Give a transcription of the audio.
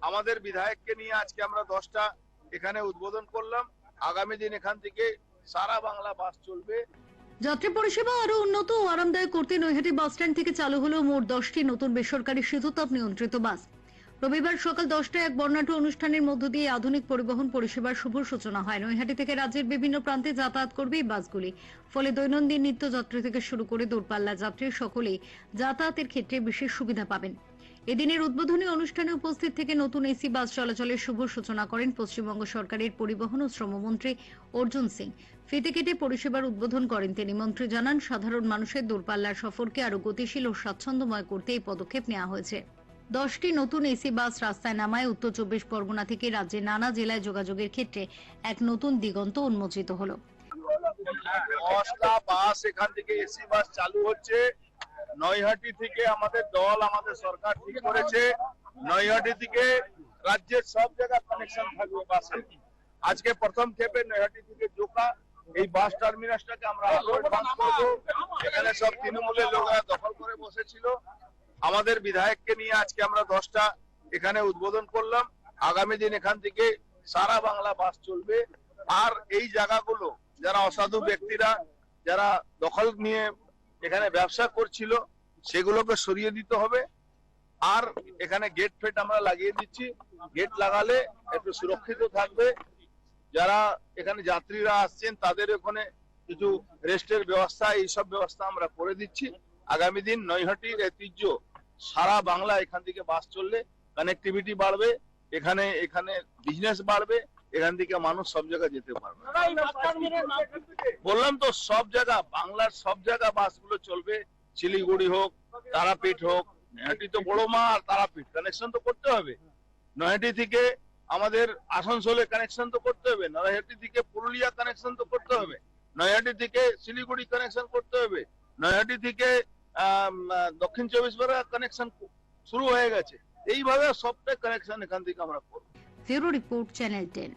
আমাদের বিধায়ককে নিয়ে আজকে আমরা 10টা এখানে উদ্বোধন করলাম। আগামী দিন এখান থেকে সারা বাংলা বাস চলবে। যাত্রী পরিষেবা আরো উন্নত ও আরামদায়ক করতে নৈহাটি বাস স্ট্যান্ড থেকে চালু হলো মোট 10টি নতুন বেসরকারি শীততাপ নিয়ন্ত্রিত বাস। রবিবার সকাল 10টায় এক বর্ণাঢ্য অনুষ্ঠানের মধ্য দিয়ে আধুনিক পরিবহন পরিষেবার শুভ সূচনা হয়। নৈহাটি থেকে রাজ্যের বিভিন্ন প্রান্তে যাতায়াত করবে এই বাসগুলি। ফলে দৈনন্দিন নিত্যযাত্রী থেকে শুরু করে দূরপাল্লা যাত্রী সকলেই যাতায়াতের ক্ষেত্রে বিশেষ সুবিধা পাবেন। এদিনের উদ্বোধনী অনুষ্ঠানে উপস্থিত থেকে নতুন এসি বাস চলাচলের শুভ সূচনা করেন পশ্চিমবঙ্গ সরকারের পরিবহন ও শ্রমমন্ত্রী অর্জুন সিং। ফিতে কেটে পরিষেবার উদ্বোধন করেন তিনি। মন্ত্রী জানান, সাধারণ মানুষের দূরপাল্লার সফরকে আরো গতিশীল ও স্বাচ্ছন্দ্যময় করতে এই পদক্ষেপ নেওয়া হয়েছে। 10টি নতুন এসি বাস রাস্তায় নামায় উত্তর 24 পরগনা থেকে রাজ্যের নানা জেলায় যোগাযোগের ক্ষেত্রে এক নতুন দিগন্ত উন্মোচিত হলো। 10টা বাস এখান থেকে এসি বাস চালু হচ্ছে। নৈহাটি থেকে আমাদের দল, আমাদের সরকার ঠিক করেছে নৈহাটি থেকে রাজ্যের সব জায়গা কানেকশন থাকবে বাসের। আজকে প্রথম ক্ষেপে নৈহাটি থেকে জোকা এই বাস টার্মিনাসটাকে আমরা অ্যাডভান্স করবো। এখানে সব তৃণমূলের লোকেরা দখল করে বসেছিল। আমাদের বিধায়ককে নিয়ে আজকে আমরা 10টা এখানে উদ্বোধন করলাম। আগামী দিন এখান থেকে সারা বাংলা বাস চলবে। আর এই জায়গাগুলো যারা অসাধু ব্যক্তিরা যারা দখল নিয়ে এখানে ব্যবসা করছিল সেগুলোকে সরিয়ে দিতে হবে। আর এখানে গেট ফেট আমরা লাগিয়ে দিচ্ছি। গেট লাগালে একটু সুরক্ষিত থাকবে। যারা এখানে যাত্রীরা আসছেন তাদের ওখানে কিছু রেস্টের ব্যবস্থা, এইসব ব্যবস্থা আমরা করে দিচ্ছি। আগামী দিন নৈহাটির ঐতিহ্য সারা বাংলা এখান থেকে বাস চললে কানেক্টিভিটি বাড়বে, এখানে বিজনেস বাড়বে, এখান থেকে মানুষ সব জায়গায় যেতে পারবে। বললাম তো সব জায়গা, বাংলার সব জায়গা বাসগুলো চলবে। শিলিগুড়ি হোক, তারাপীঠ হোক, নৈহাটি তো বড় মা, আর তারাপীঠ কানেকশন তো করতে হবে। নৈহাটি থেকে আমাদের আসানসোলে কানেকশন তো করতে হবে, নৈহাটি থেকে পুরুলিয়া কানেকশন তো করতে হবে, নৈহাটি থেকে শিলিগুড়ি কানেকশন করতে হবে, নৈহাটি থেকে দক্ষিণ 24 পরগনা কানেকশন শুরু হয়ে গেছে। এইভাবে সবটা কানেকশন এখান থেকে আমরা করবো। Bureau report, channel 10।